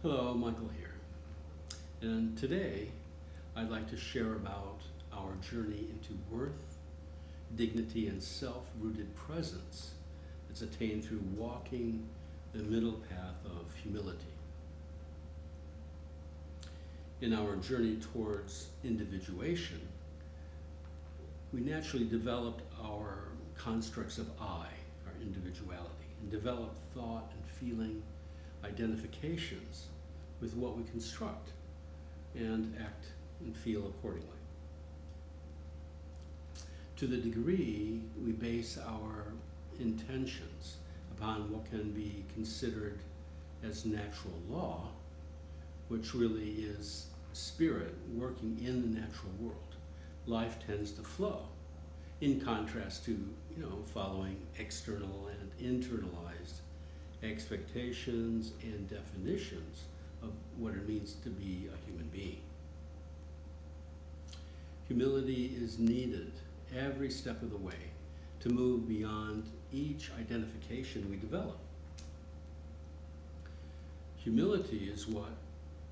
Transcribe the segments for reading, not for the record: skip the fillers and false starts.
Hello, Michael here. And today I'd like to share about our journey into worth, dignity, and self-rooted presence that's attained through walking the middle path of humility. In our journey towards individuation, we naturally developed our constructs of I, our individuality, and developed thought and feeling identifications with what we construct and act and feel accordingly. To the degree we base our intentions upon what can be considered as natural law, which really is spirit working in the natural world, life tends to flow, in contrast to, following external and internalized expectations and definitions of what it means to be a human being. Humility is needed every step of the way to move beyond each identification we develop. Humility is what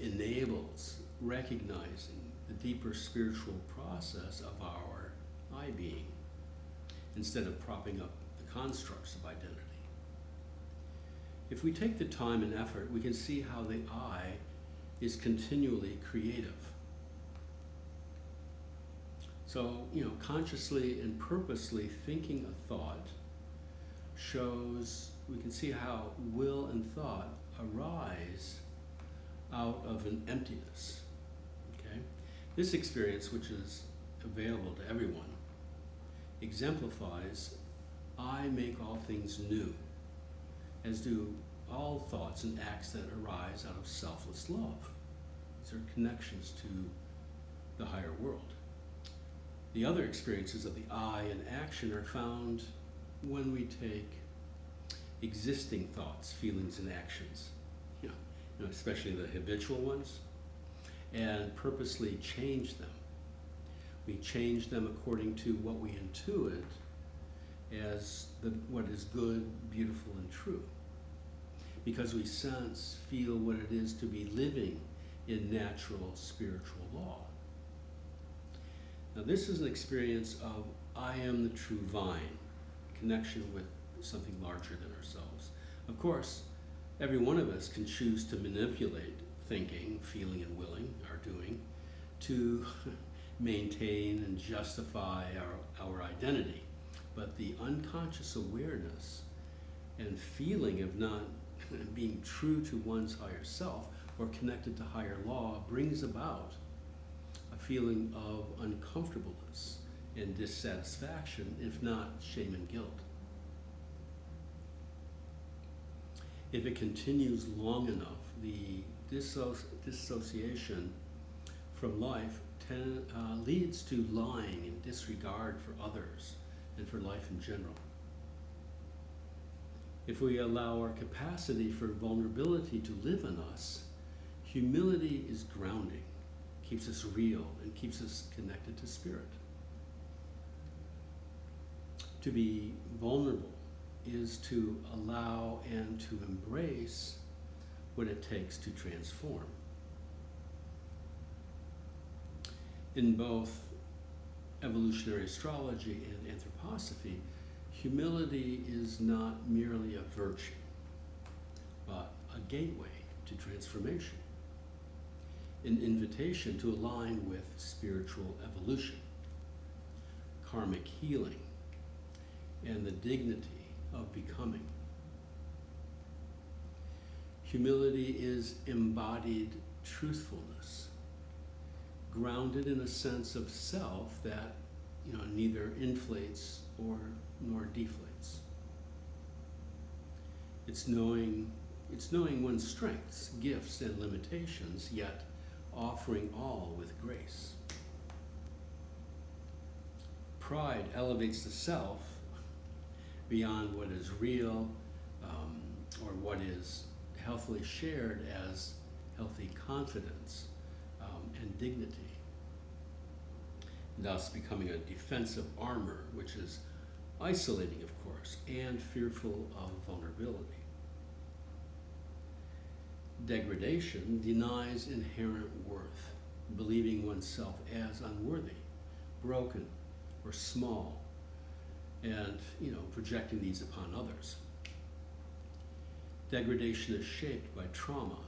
enables recognizing the deeper spiritual process of our I being instead of propping up the constructs of identity. If we take the time and effort, we can see how the I is continually creative. So, consciously and purposely thinking a thought shows, we can see how will and thought arise out of an emptiness. Okay? This experience, which is available to everyone, exemplifies I make all things new, as do all thoughts and acts that arise out of selfless love. These are connections to the higher world. The other experiences of the I in action are found when we take existing thoughts, feelings, and actions, especially the habitual ones, and purposely change them. We change them according to what we intuit as what is good, beautiful, and true. Because we sense, feel what it is to be living in natural spiritual law. Now this is an experience of I am the true vine, connection with something larger than ourselves. Of course, every one of us can choose to manipulate thinking, feeling, and willing, our doing, to maintain and justify our identity. But the unconscious awareness and feeling of not being true to one's higher self or connected to higher law brings about a feeling of uncomfortableness and dissatisfaction, if not shame and guilt. If it continues long enough, the dissociation from life leads to lying and disregard for others and for life in general. If we allow our capacity for vulnerability to live in us, humility is grounding, keeps us real, and keeps us connected to spirit. To be vulnerable is to allow and to embrace what it takes to transform. In both evolutionary astrology and anthroposophy, humility is not merely a virtue, but a gateway to transformation, an invitation to align with spiritual evolution, karmic healing, and the dignity of becoming. Humility is embodied truthfulness, grounded in a sense of self that neither inflates nor deflates. It's knowing one's strengths, gifts, and limitations, yet offering all with grace. Pride elevates the self beyond what is real or what is healthily shared as healthy confidence and dignity, thus becoming a defensive armor, which is isolating, of course, and fearful of vulnerability. Degradation denies inherent worth, believing oneself as unworthy, broken, or small, and projecting these upon others. Degradation is shaped by trauma,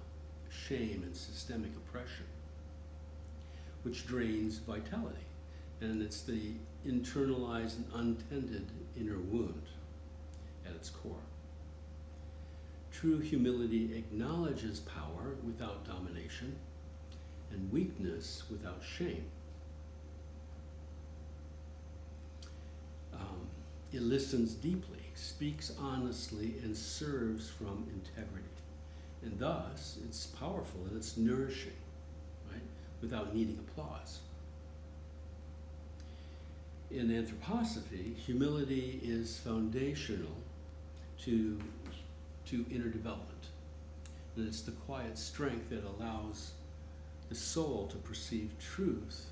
shame, and systemic oppression, which drains vitality, and it's the internalized and untended inner wound at its core. True humility acknowledges power without domination and weakness without shame. It listens deeply, speaks honestly, and serves from integrity. And thus, it's powerful and it's nourishing, right? Without needing applause. In anthroposophy, humility is foundational to inner development. And it's the quiet strength that allows the soul to perceive truth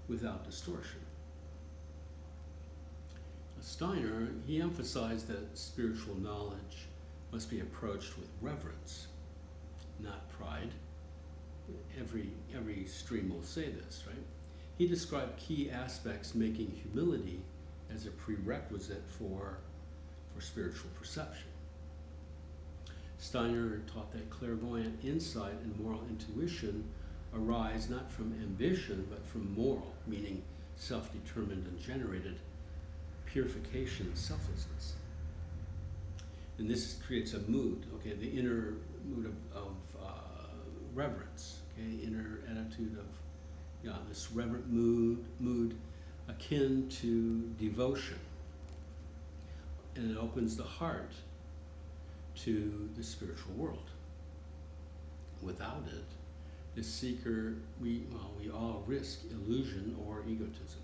without distortion. Steiner, he emphasized that spiritual knowledge must be approached with reverence, not pride. Every stream will say this, right? He described key aspects making humility as a prerequisite for spiritual perception. Steiner taught that clairvoyant insight and moral intuition arise not from ambition, but from moral, meaning self-determined and generated, purification and selflessness. And this creates a mood, okay, the inner mood of reverence, okay, inner attitude of this reverent mood akin to devotion. And it opens the heart to the spiritual world. Without it, the seeker, we all risk illusion or egotism.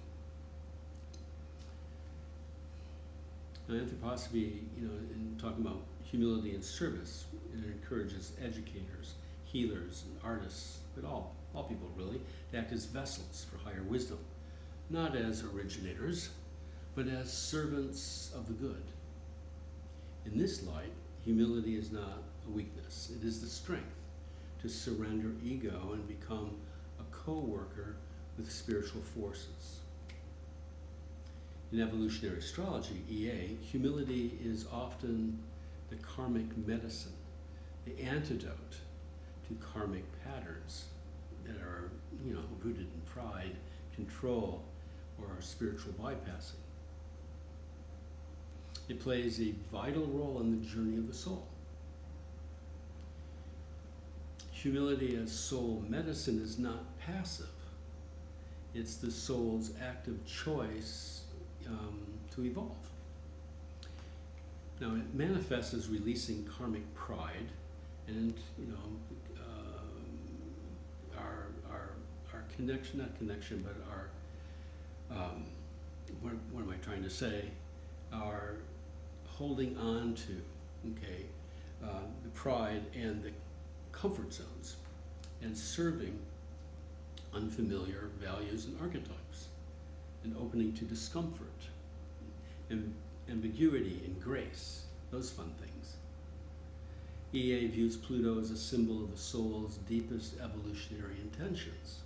Now, anthroposophy, in talking about humility and service, it encourages educators, healers, and artists, but all people really, to act as vessels for higher wisdom, not as originators, but as servants of the good. In this light, humility is not a weakness. It is the strength to surrender ego and become a co-worker with spiritual forces. In evolutionary astrology, EA, humility is often the karmic medicine, the antidote to karmic patterns that are, rooted in pride, control, or spiritual bypassing. It plays a vital role in the journey of the soul. Humility as soul medicine is not passive. It's the soul's active choice to evolve. Now, it manifests as releasing karmic pride and, our connection, not connection, but our, what am I trying to say? Our holding on to, the pride and the comfort zones, and serving unfamiliar values and archetypes, and opening to discomfort, and ambiguity and grace, those fun things. EA views Pluto as a symbol of the soul's deepest evolutionary intentions.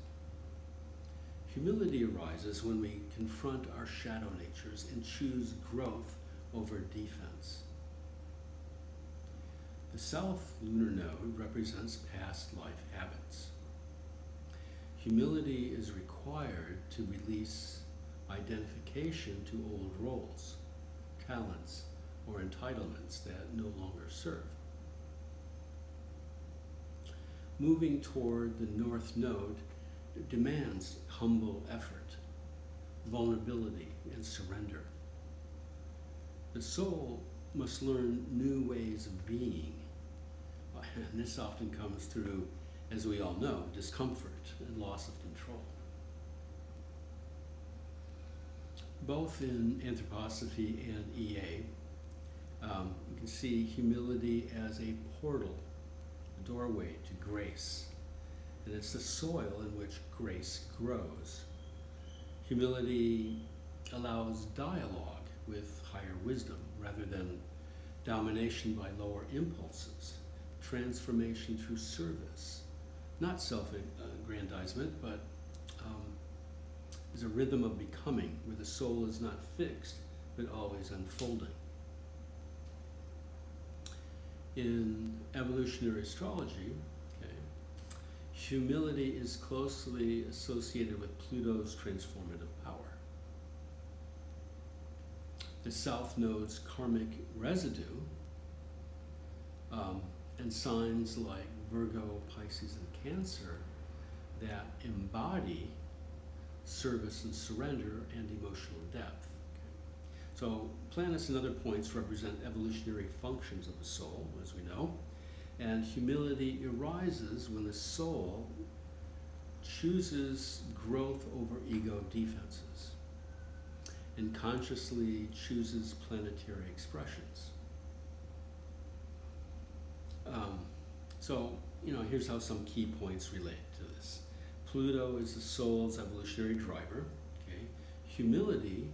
Humility arises when we confront our shadow natures and choose growth over defense. The South Lunar Node represents past life habits. Humility is required to release identification to old roles, talents, or entitlements that no longer serve. Moving toward the North Node demands humble effort, vulnerability, and surrender. The soul must learn new ways of being, and this often comes through, as we all know, discomfort and loss of control. Both in anthroposophy and EA, you can see humility as a portal, a doorway to grace, and it's the soil in which grace grows. Humility allows dialogue with higher wisdom rather than domination by lower impulses, transformation through service, not self-aggrandizement, but is a rhythm of becoming where the soul is not fixed, but always unfolding. In evolutionary astrology, humility is closely associated with Pluto's transformative power. The South Node's karmic residue and signs like Virgo, Pisces, and Cancer that embody service and surrender and emotional depth. So planets and other points represent evolutionary functions of the soul, as we know, and humility arises when the soul chooses growth over ego defenses and consciously chooses planetary expressions. Here's how some key points relate to this. Pluto is the soul's evolutionary driver. Okay? Humility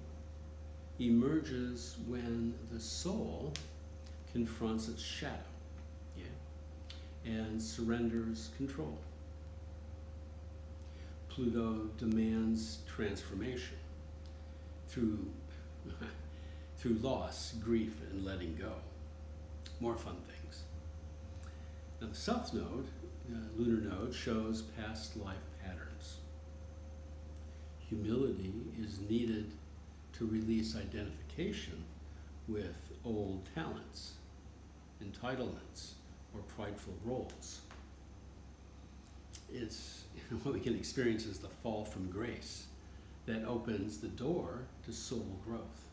emerges when the soul confronts its shadow, and surrenders control. Pluto demands transformation through loss, grief, and letting go. More fun things. Now the South Node, the lunar node, shows past life patterns. Humility is needed to release identification with old talents, entitlements, or prideful roles. It's what we can experience as the fall from grace that opens the door to soul growth.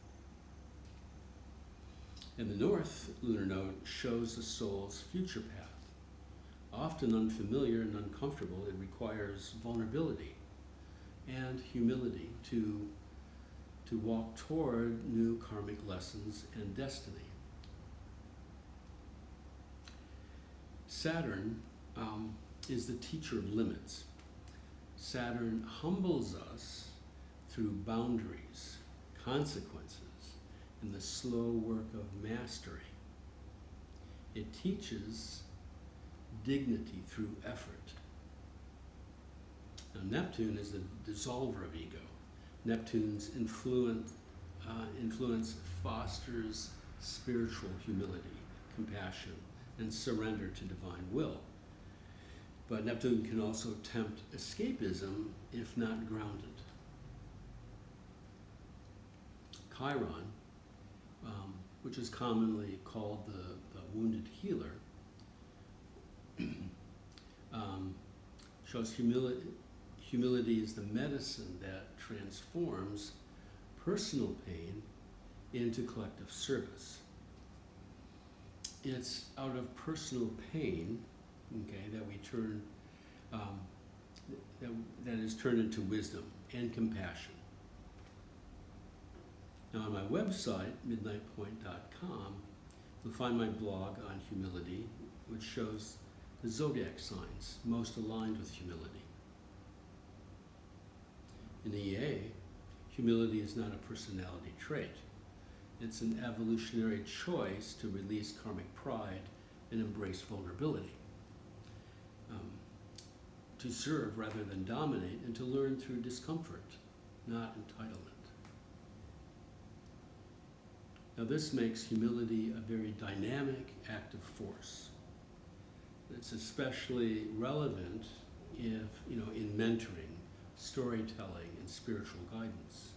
And the North lunar node shows the soul's future path. Often unfamiliar and uncomfortable, it requires vulnerability and humility to walk toward new karmic lessons and destiny. Saturn is the teacher of limits. Saturn humbles us through boundaries, consequences, and the slow work of mastery. It teaches dignity through effort. Now, Neptune is the dissolver of ego. Neptune's influence fosters spiritual humility, compassion, and surrender to divine will. But Neptune can also tempt escapism if not grounded. Chiron, which is commonly called the wounded healer, shows humility is the medicine that transforms personal pain into collective service. It's out of personal pain, that we turn, that is turned into wisdom and compassion. Now on my website, midnightpoint.com, you'll find my blog on humility, which shows the zodiac signs most aligned with humility. In EA, humility is not a personality trait. It's an evolutionary choice to release karmic pride and embrace vulnerability. To serve rather than dominate, and to learn through discomfort, not entitlement. Now this makes humility a very dynamic, active force. It's especially relevant if, in mentoring, storytelling, and spiritual guidance.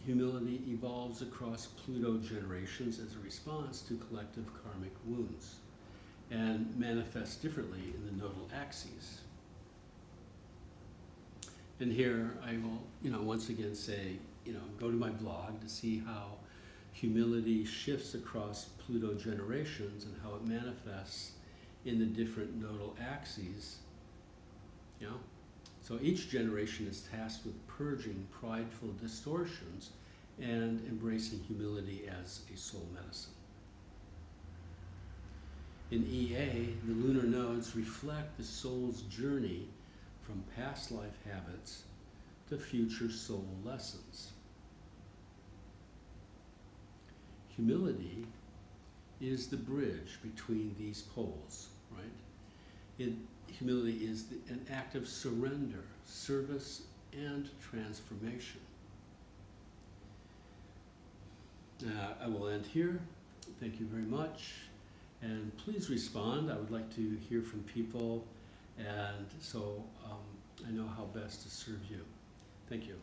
Humility evolves across Pluto generations as a response to collective karmic wounds and manifests differently in the nodal axes. And here I will, once again say, go to my blog to see how humility shifts across Pluto generations and how it manifests in the different nodal axes. So each generation is tasked with purging prideful distortions and embracing humility as a soul medicine. In EA, the lunar nodes reflect the soul's journey from past life habits to future soul lessons. Humility is the bridge between these poles, right? Humility is an act of surrender, service, and transformation. I will end here. Thank you very much. And please respond. I would like to hear from people, and so I know how best to serve you. Thank you.